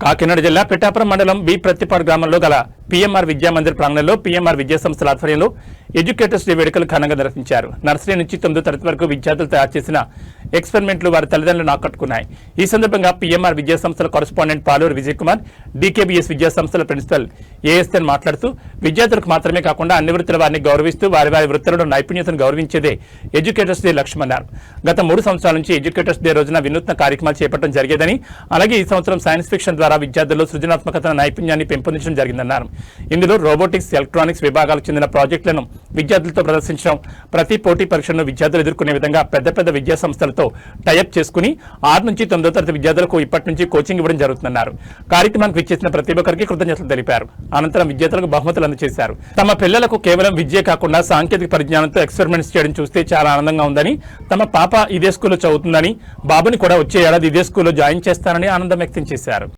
కాకినాడ జిల్లా పిఠాపురం మండలం బి ప్రతిపాడు గ్రామంలో గల పీఎంఆర్ విద్యా మందిర్ ప్రాంగణంలో పీఎంఆర్ విద్యా సంస్థల ఆధ్వర్యంలో ఎడ్యుకేటర్స్ డే వేడుకలు ఘనంగా నిర్వహించారు. నర్సరీ నుంచి 9వ తరగతి వరకు విద్యార్థులు తయారు చేసిన ఎక్స్పెరిమెంట్లు వారి తల్లిదండ్రులను ఆకట్టుకున్నాయి. ఈ సందర్భంగా పీఎంఆర్ విద్యా సంస్థల కరెస్పాండెంట్ పాలూరు విజయ్ కుమార్, డీకేబీఎస్ విద్యా సంస్థల ప్రిన్సిపల్ ఏఎస్ఎన్ మాట్లాడుతూ విద్యార్థులకు మాత్రమే కాకుండా అన్ని వృత్తుల వారిని గౌరవిస్తూ వారి వారి వృత్తులలో నైపుణ్యతను గౌరవించేదే ఎడ్యుకేటర్స్ డే లక్ష్యమన్నారు. గత 3 సంవత్సరాల నుంచి ఎడ్యుకేటర్స్ డే రోజున వినూత్న కార్యక్రమాలు చేపట్టడం జరిగేదని, అలాగే ఈ సంవత్సరం సైన్స్ ఫిక్షన్ ద్వారా విద్యార్థుల్లో సృజనాత్మకత నైపుణ్యాన్ని పెంపొందించడం జరిగిందన్నారు. ఇందులో రోబోటిక్స్, ఎలక్ట్రానిక్స్ విభాగాలకు చెందిన ప్రాజెక్టులను విద్యార్థులతో ప్రదర్శించడం, ప్రతి పోటీ పరీక్షలను విద్యార్థులు ఎదుర్కొనే విధంగా పెద్ద పెద్ద విద్యా సంస్థలతో టైఅప్ చేసుకుని 6 నుంచి 9వ తరగతి విద్యార్థులకు ఇప్పటి నుంచి కోచింగ్ ఇవ్వడం జరుగుతుందన్నారు. కార్యక్రమానికి విచ్చేసిన ప్రతి ఒక్కరికి కృతజ్ఞతలు తెలిపారు. అనంతరం విద్యార్థులకు బహుమతులు అందజేశారు. తమ పిల్లలకు కేవలం విద్యే కాకుండా సాంకేతిక పరిజ్ఞానంతో ఎక్స్పెరిమెంట్స్ చేయడం చూస్తే చాలా ఆనందంగా ఉందని, తమ పాప ఇదే స్కూల్లో చదువుతుందని, బాబుని కూడా వచ్చే ఏడాది ఇదే స్కూల్లో జాయిన్ చేస్తారని ఆనందం వ్యక్తం చేశారు.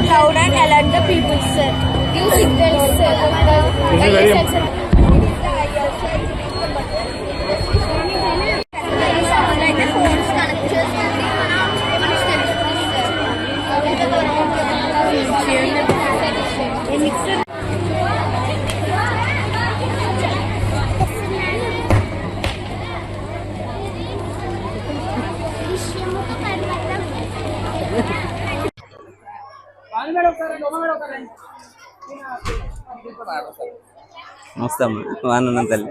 Loud and alert the people, sir. Give signals, sir. This is very important. నమస్తే అమ్మ, వానన్న తల్లి.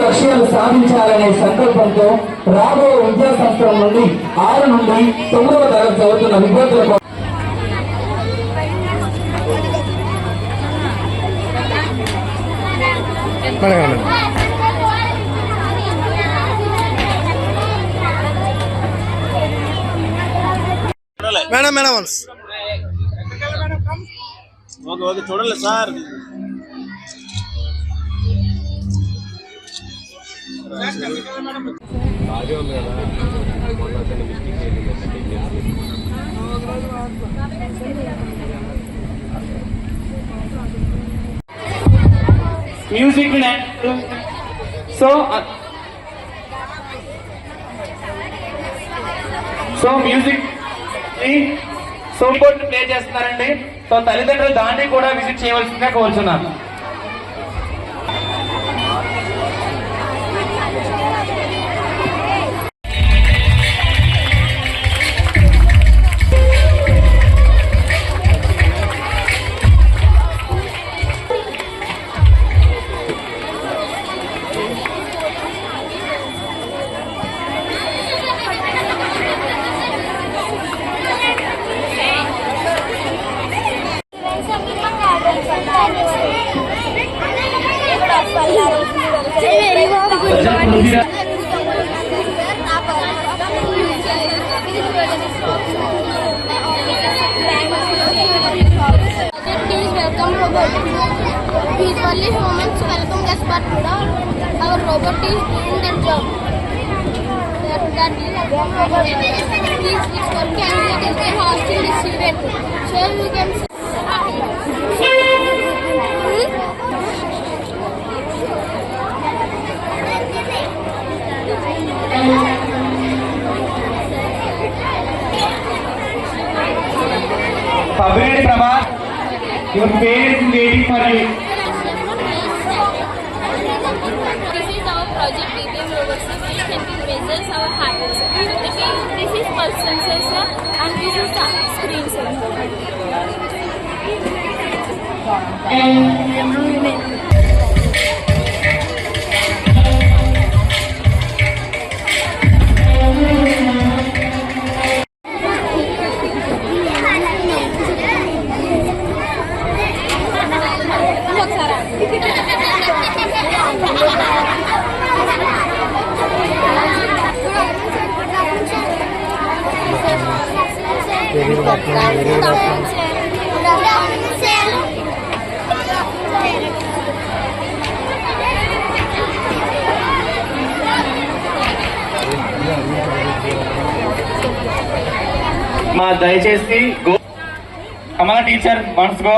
లక్ష్యాలు సాధించాలనే సంకల్పంతో రాబోయే విద్యా సంస్థల నుండి 6 నుండి 9వ తరగతి చదువుతున్న విద్యార్థులకు మేడం ఓకే చూడాలి sir. Music so music support play చేస్తున్నారండి. సో తల్లిదండ్రులు దాన్ని కూడా విజిట్ చేయవలసిందిగా కోరుచున్నాను. Peacefully humans welcome guests, but our robot is doing their job. study. Each one can get their hostel distributed. So you can. Pabiridi Prabhat, your parents is waiting for you. This is our project BBM Overseas, which can be measures our heights. This is pulse sensor, sir, and this is the screen sensor. మా దయచేసి go Kamala teacher once go.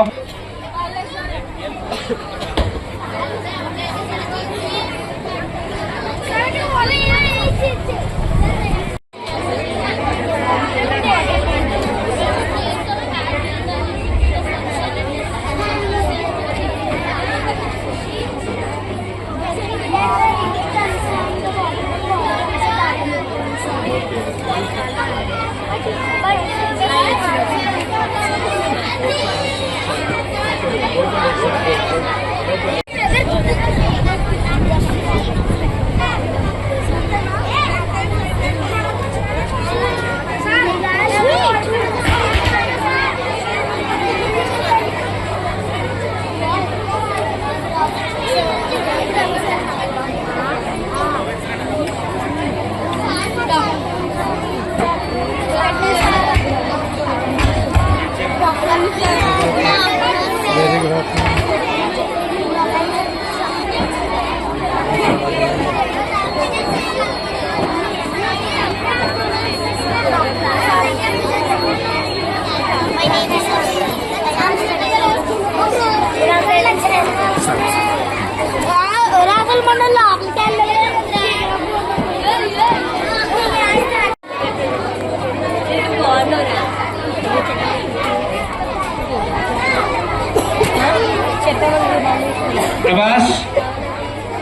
Rahul Mandal Prabhas,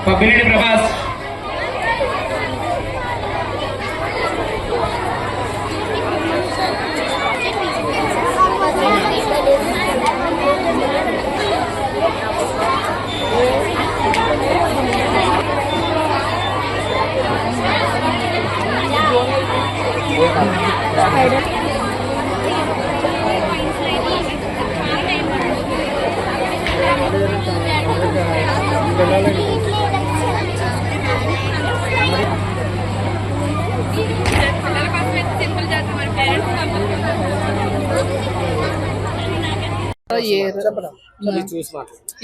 Pabbireddy Prabhas.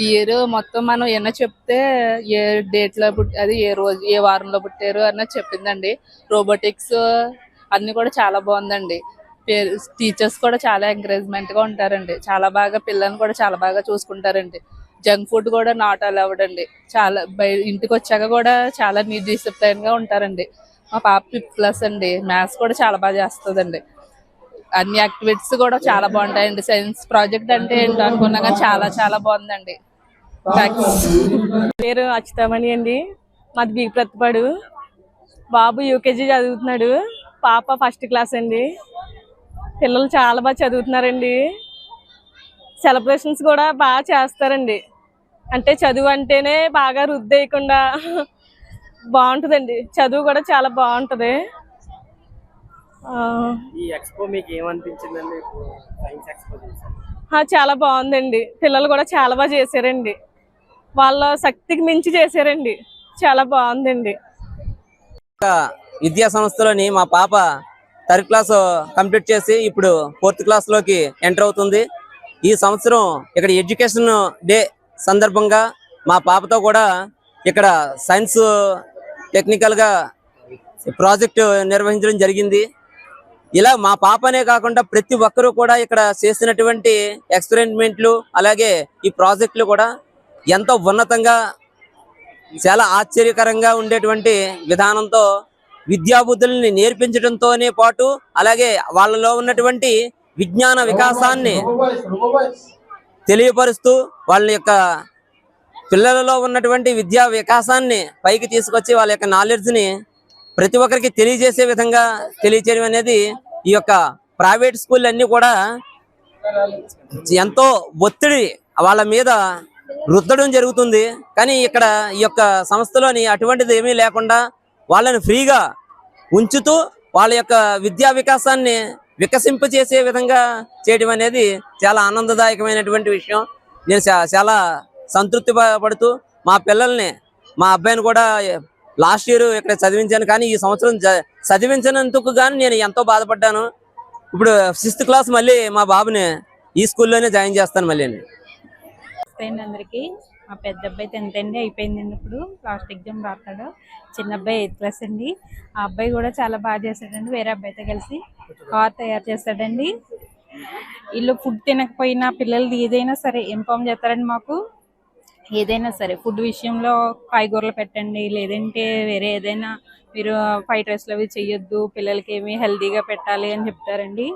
Year మొత్తం మనం ఏమన్నా చెప్తే ఏ date లో అది ఏ రోజు ఏ వారంలో పుట్టారు అన్నది చెప్పిందండి. రోబోటిక్స్ అన్ని కూడా చాలా బాగుందండి. టీచర్స్ కూడా చాలా ఎంకరేజ్మెంట్ గా ఉంటారండి. చాలా బాగా పిల్లల్ని కూడా చాలా బాగా చూసుకుంటారండి. జంక్ ఫుడ్ కూడా నాట్ అలౌడ్ అండి. చాలా ఇంటికి వచ్చాక కూడా చాలా నీట్ డిసిప్లైన్ గా ఉంటారండి. మా పాప 5th క్లాస్ అండి. మ్యాథ్స్ కూడా చాలా బాగా చేస్తుందండి. అన్ని యాక్టివిటీస్ కూడా చాలా బాగుంటాయండి. సైన్స్ ప్రాజెక్ట్ అంటే ఏంటో అనుకున్నా కానీ చాలా చాలా బాగుందండి. పేరు అచ్యుతమణి అండి. మాది బి ప్రతిపాడు. బాబు యూకేజీ చదువుతున్నాడు. పాప 1st క్లాస్ అండి. పిల్లలు చాలా బాగా చదువుతున్నారండి. సెలబ్రేషన్స్ కూడా బాగా చేస్తారండి. అంటే చదువు అంటేనే బాగా రుద్దేయకుండా బాగుంటుందండి. చదువు కూడా చాలా బాగుంటుంది. ఈ ఎక్స్పో మీకు ఏమనిపించిందండి? సైన్స్ ఎక్స్పో చేశారు, చాలా బాగుందండి. పిల్లలు కూడా చాలా బాగా చేశారండి. వాళ్ళ శక్తికి మించి చేశారండి. చాలా బాగుందండి. విద్యా సంస్థలోని మా పాప 3rd క్లాస్ కంప్లీట్ చేసి ఇప్పుడు 4th క్లాస్ లోకి ఎంటర్ అవుతుంది. ఈ సంవత్సరం ఇక్కడ ఎడ్యుకేషన్ డే సందర్భంగా మా పాపతో కూడా ఇక్కడ సైన్స్ టెక్నికల్ గా ప్రాజెక్టు నిర్వహించడం జరిగింది. ఇలా మా పాపనే కాకుండా ప్రతి ఒక్కరూ కూడా ఇక్కడ చేసినటువంటి ఎక్స్పెరిమెంట్లు అలాగే ఈ ప్రాజెక్టులు కూడా ఎంతో ఉన్నతంగా చాలా ఆశ్చర్యకరంగా ఉండేటువంటి విధానంతో విద్యాబుద్ధుల్ని నేర్పించడంతోనే పాటు అలాగే వాళ్ళలో ఉన్నటువంటి విజ్ఞాన వికాసాన్ని తెలియపరుస్తూ వాళ్ళ యొక్క పిల్లలలో ఉన్నటువంటి విద్యా వికాసాన్ని పైకి తీసుకొచ్చి వాళ్ళ యొక్క నాలెడ్జ్ని ప్రతి ఒక్కరికి తెలియజేసే విధంగా తెలియచేయడం అనేది ఈ యొక్క ప్రైవేట్ స్కూల్ అన్నీ కూడా ఎంతో ఒత్తిడి వాళ్ళ మీద రుద్దడం జరుగుతుంది. కానీ ఇక్కడ ఈ యొక్క సంస్థలోని అటువంటిది ఏమీ లేకుండా వాళ్ళని ఫ్రీగా ఉంచుతూ వాళ్ళ యొక్క విద్యా వికాసాన్ని వికసింపచేసే విధంగా చేయడం అనేది చాలా ఆనందదాయకమైనటువంటి విషయం. నేను చాలా సంతృప్తి పడుతూ మా పిల్లల్ని మా అబ్బాయిని కూడా లాస్ట్ ఇయర్ ఇక్కడ చదివించాను, కానీ ఈ సంవత్సరం చదివించినందుకు కానీ నేను ఎంతో బాధపడ్డాను. ఇప్పుడు 6th క్లాస్ మళ్ళీ మా బాబుని ఈ స్కూల్లోనే జాయిన్ చేస్తాను మళ్ళీ. అందరికీ మా పెద్ద అబ్బాయి 10th అండి, అయిపోయిందండి. ఇప్పుడు లాస్ట్ ఎగ్జామ్ రాస్తాడు. చిన్న అబ్బాయి 8th క్లాస్ అండి. ఆ అబ్బాయి కూడా చాలా బాగా చేస్తాడండి. వేరే అబ్బాయితో కలిసి కార్ తయారు చేస్తాడండి. వీళ్ళు ఫుడ్ తినకపోయినా పిల్లలది ఏదైనా సరే ఇన్ఫార్మ్ చేస్తారండి మాకు. ఏదైనా సరే ఫుడ్ విషయంలో కాయగూరలు పెట్టండి, లేదంటే వేరే ఏదైనా మీరు ఫ్రైడ్ రైస్లు అవి చెయ్యొద్దు, పిల్లలకి ఏమి హెల్తీగా పెట్టాలి అని చెప్తారండి.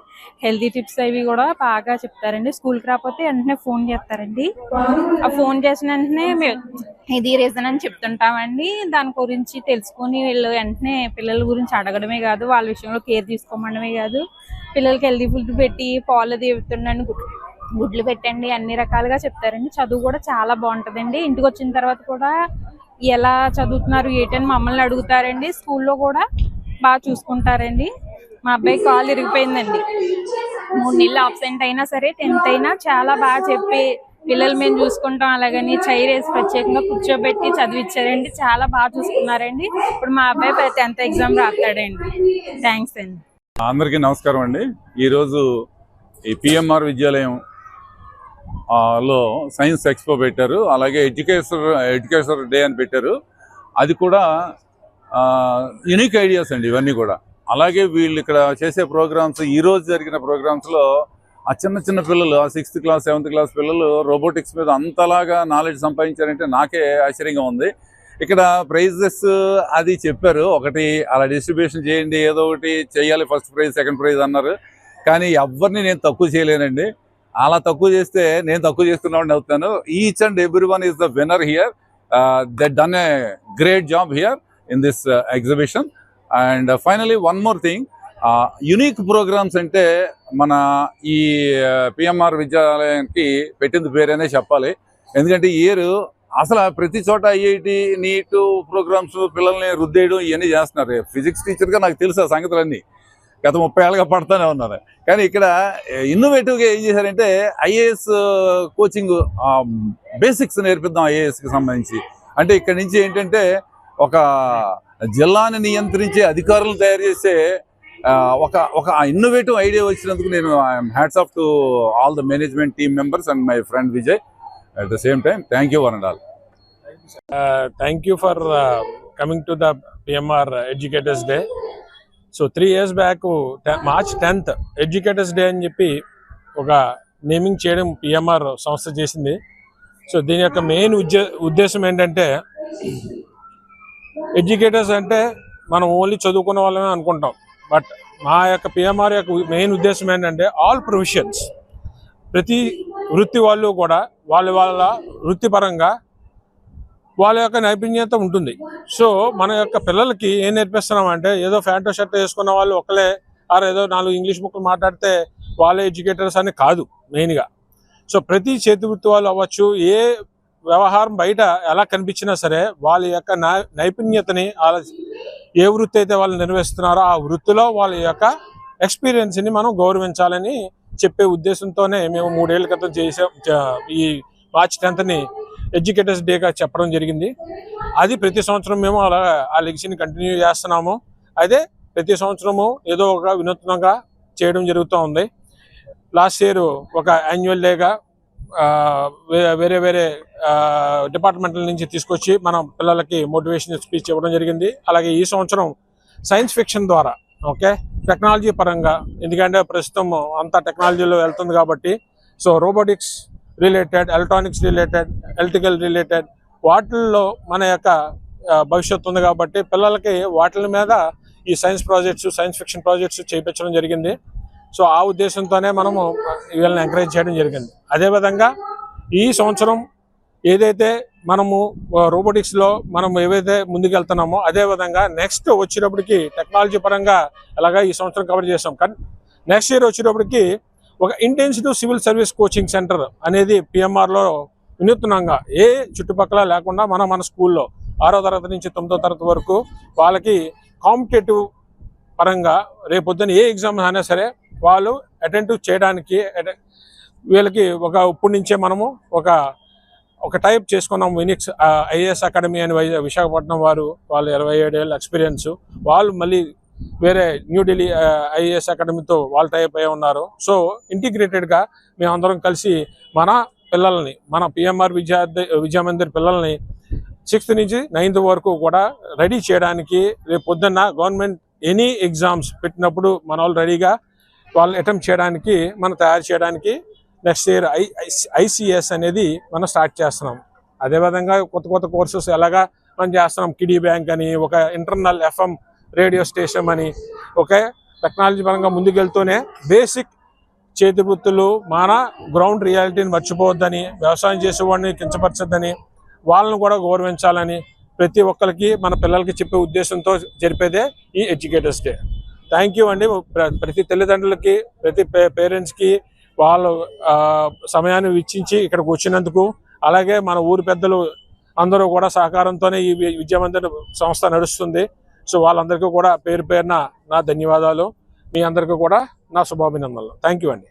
హెల్తీ టిప్స్ అవి కూడా బాగా చెప్తారండి. స్కూల్కి రాకపోతే వెంటనే ఫోన్ చేస్తారండి. ఆ ఫోన్ చేసిన వెంటనే ఇది రీజన్ అని చెప్తుంటామండి. దాని గురించి తెలుసుకొని వీళ్ళు వెంటనే పిల్లల గురించి అడగడమే కాదు, వాళ్ళ విషయంలో కేర్ తీసుకోమడమే కాదు, పిల్లలకి హెల్తీ ఫుడ్ పెట్టి పాలు తీరుతుండండి, గుడ్లు పెట్టండి, అన్ని రకాలుగా చెప్తారండి. చదువు కూడా చాలా బాగుంటుందండి. ఇంటికి వచ్చిన తర్వాత కూడా ఎలా చదువుతున్నారు ఏంటని మమ్మల్ని అడుగుతారండి. స్కూల్లో కూడా బాగా చూసుకుంటారండి. మా అబ్బాయి కాలు ఇరిగిపోయిందండి. 3 నెలలు ఆబ్సెంట్ అయినా సరే 10th అయినా చాలా బాగా చెప్పి పిల్లలు మేము చూసుకుంటాం అలాగని చైర్ వేసి ప్రత్యేకంగా కూర్చోబెట్టి చదివించారండి. చాలా బాగా చూసుకున్నారండి. ఇప్పుడు మా అబ్బాయి 10th ఎగ్జామ్ రాస్తాడండి. థ్యాంక్స్ అండి. అందరికీ నమస్కారం అండి. ఈరోజు ఈ పిఎంఆర్ విద్యాలయం లో సైన్స్ ఎక్స్పో పెట్టారు, అలాగే ఎడ్యుకేషన్ డే అని పెట్టారు. అది కూడా యూనిక్ ఐడియాస్ అండి ఇవన్నీ కూడా. అలాగే వీళ్ళు ఇక్కడ చేసే ప్రోగ్రామ్స్, ఈరోజు జరిగిన ప్రోగ్రామ్స్లో ఆ చిన్న చిన్న పిల్లలు, ఆ 6th క్లాస్ 7th క్లాస్ పిల్లలు రోబోటిక్స్ మీద అంతలాగా నాలెడ్జ్ సంపాదించారంటే నాకే ఆశ్చర్యంగా ఉంది. ఇక్కడ ప్రైజెస్ అది చెప్పారు, ఒకటి అలా డిస్ట్రిబ్యూషన్ చేయండి, ఏదో ఒకటి చేయాలి, ఫస్ట్ ప్రైజ్ సెకండ్ ప్రైజ్ అన్నారు. కానీ ఎవరిని నేను తక్కువ చేయలేనండి. అలా తక్కువ చేస్తే నేను తక్కువ చేస్తున్నామని అవుతాను. Each and every one is the winner here. They done a great job here in this exhibition. And finally one more thing, unique programs అంటే మన ఈ పిఎంఆర్ విద్యాలయానికి పెట్టింది పేరేనే చెప్పాలి. ఎందుకంటే ఈ ఇయర్ అసలు ప్రతి చోట ఐఐటి నీట్ ప్రోగ్రామ్స్ పిల్లల్ని రుద్దేయడం ఇవన్నీ చేస్తున్నారు. ఫిజిక్స్ టీచర్గా నాకు తెలుసు ఆ సంగతులన్నీ, గత 30 ఏళ్ళుగా పడుతూనే ఉన్నారు. కానీ ఇక్కడ ఇన్నోవేటివ్గా ఏం చేశారంటే ఐఏఎస్ కోచింగ్ బేసిక్స్ నేర్పిద్దాం ఐఏఎస్కి సంబంధించి. అంటే ఇక్కడ నుంచి ఏంటంటే ఒక జిల్లాని నియంత్రించే అధికారులను తయారు చేసే ఒక ఇన్నోవేటివ్ ఐడియా వచ్చినందుకు నేను hats off to all the management team members and my friend Vijay. At the same time, thank you one and all. Thank you for coming to the PMR Educators Day. So 3 years back, March 10th, Educators Day అని చెప్పి ఒక naming చేయడం PMR సంస్థ చేసింది. So దీని యొక్క main ఉద్దేశం ఏంటంటే, ఎడ్యుకేటర్స్ అంటే మనం ఓన్లీ చదువుకున్న వాళ్ళమే అనుకుంటాం. బట్ మా యొక్క PMR యొక్క మెయిన్ ఉద్దేశం ఏంటంటే ఆల్ ప్రొఫెషన్స్, ప్రతి వృత్తి వాళ్ళు కూడా వాళ్ళ వృత్తిపరంగా వాళ్ళ యొక్క నైపుణ్యత ఉంటుంది. సో మన యొక్క పిల్లలకి ఏం నేర్పిస్తున్నామంటే, ఏదో ప్యాంటు షర్ట్ వేసుకున్న వాళ్ళు ఒకలే, ఏదో 4 ఇంగ్లీష్ బుక్లు మాట్లాడితే వాళ్ళే ఎడ్యుకేటర్స్ అని కాదు మెయిన్గా. సో ప్రతి చేతి వృత్తి వాళ్ళు అవ్వచ్చు, ఏ వ్యవహారం బయట ఎలా కనిపించినా సరే వాళ్ళ యొక్క నైపుణ్యతని, ఏ వృత్తి అయితే వాళ్ళు నిర్వహిస్తున్నారో ఆ వృత్తిలో వాళ్ళ యొక్క ఎక్స్పీరియన్స్ని మనం గౌరవించాలని చెప్పే ఉద్దేశంతోనే మేము 3 ఏళ్ల క్రితం చేసాం. ఈ మార్చ్ 10th ఎడ్యుకేటర్స్ డేగా చెప్పడం జరిగింది. అది ప్రతి సంవత్సరం మేము అలా ఆ లెగసీని కంటిన్యూ చేస్తున్నాము. అయితే ప్రతి సంవత్సరము ఏదో ఒక వినూత్నంగా చేయడం జరుగుతూ ఉంది. లాస్ట్ ఇయర్ ఒక యాన్యువల్ డేగా వేరే వేరే డిపార్ట్మెంట్ల నుంచి తీసుకొచ్చి మనం పిల్లలకి మోటివేషన్ స్పీచ్ ఇవ్వడం జరిగింది. అలాగే ఈ సంవత్సరం సైన్స్ ఫిక్షన్ ద్వారా, ఓకే, టెక్నాలజీ పరంగా, ఎందుకంటే ప్రస్తుతం అంతా టెక్నాలజీలో వెళ్తుంది కాబట్టి, so robotics related, electronics related, electrical related వాటిల్లో మన యొక్క భవిష్యత్తు ఉంది కాబట్టి పిల్లలకి వాటి మీద ఈ science projects, science fiction projects చేయించడం జరిగింది. సో ఆ ఉద్దేశంతోనే మనము వీళ్ళని ఎంకరేజ్ చేయడం జరిగింది. అదేవిధంగా ఈ సంవత్సరం ఏదైతే మనము రోబోటిక్స్లో మనం ఏవైతే ముందుకెళ్తున్నామో అదేవిధంగా నెక్స్ట్ వచ్చేటప్పటికి టెక్నాలజీ పరంగా ఎలాగా ఈ సంవత్సరం కవర్ చేస్తాం. కానీ నెక్స్ట్ ఇయర్ వచ్చేటప్పటికి ఒక intensive civil service coaching centre అనేది పిఎంఆర్లో వినూత్నంగా ఏ చుట్టుపక్కల లేకుండా మన స్కూల్లో 6వ తరగతి నుంచి 9వ తరగతి వరకు వాళ్ళకి కాంపిటేటివ్ పరంగా రేపొద్దున ఏ ఎగ్జామ్ అయినా సరే వాళ్ళు అటెండ్ చేయడానికి వీళ్ళకి ఇప్పటి నుంచే మనము ఒక టైప్ చేసుకున్నాం. వినిక్స్ ఐఏఎస్ అకాడమీ అని విశాఖపట్నం వాళ్ళు 27 ఏళ్ళ ఎక్స్పీరియన్స్, వాళ్ళు మళ్ళీ వేరే న్యూఢిల్లీ ఐఏఎస్ అకాడమీతో వాళ్ళు టైప్ అయి ఉన్నారు. సో ఇంటిగ్రేటెడ్గా మేమందరం కలిసి మన పిల్లల్ని, మన పిఎంఆర్ విద్యామందిర్ పిల్లల్ని 6th నుంచి 9th వరకు కూడా రెడీ చేయడానికి, రేపు పొద్దున్న గవర్నమెంట్ ఎనీ ఎగ్జామ్స్ పెట్టినప్పుడు మన వాళ్ళు రెడీగా వాళ్ళు అటెంప్ట్ చేయడానికి, మనం తయారు చేయడానికి నెక్స్ట్ ఇయర్ ఐసిఎస్ అనేది మనం స్టార్ట్ చేస్తున్నాం. అదేవిధంగా కొత్త కోర్సెస్ ఎలాగా మనం చేస్తున్నాం. కిడీ బ్యాంక్ అని, ఒక ఇంటర్నల్ FM రేడియో స్టేషన్ అని, ఓకే, టెక్నాలజీ పరంగా ముందుకెళ్తూనే బేసిక్ చేతి వృత్తులు, మన గ్రౌండ్ రియాలిటీని మర్చిపోవద్దని, వ్యవసాయం చేసేవాడిని కించపరచొద్దని, వాళ్ళని కూడా గౌరవించాలని ప్రతి ఒక్కరికి మన పిల్లలకి చెప్పే ఉద్దేశంతో జరిపేదే ఈ ఎడ్యుకేటర్స్ డే. థ్యాంక్ యూ అండి. ప్రతి తల్లిదండ్రులకి, ప్రతి పేరెంట్స్కి వాళ్ళు సమయాన్ని వెచ్చించి ఇక్కడికి వచ్చినందుకు, అలాగే మన ఊరు పెద్దలు అందరూ కూడా సహకారంతోనే ఈ విద్యామందిర్ సంస్థ నడుస్తుంది. సో వాళ్ళందరికీ కూడా పేరున నా ధన్యవాదాలు. మీ అందరికీ కూడా నా శుభాభినందనలు. థ్యాంక్ యూ అండి.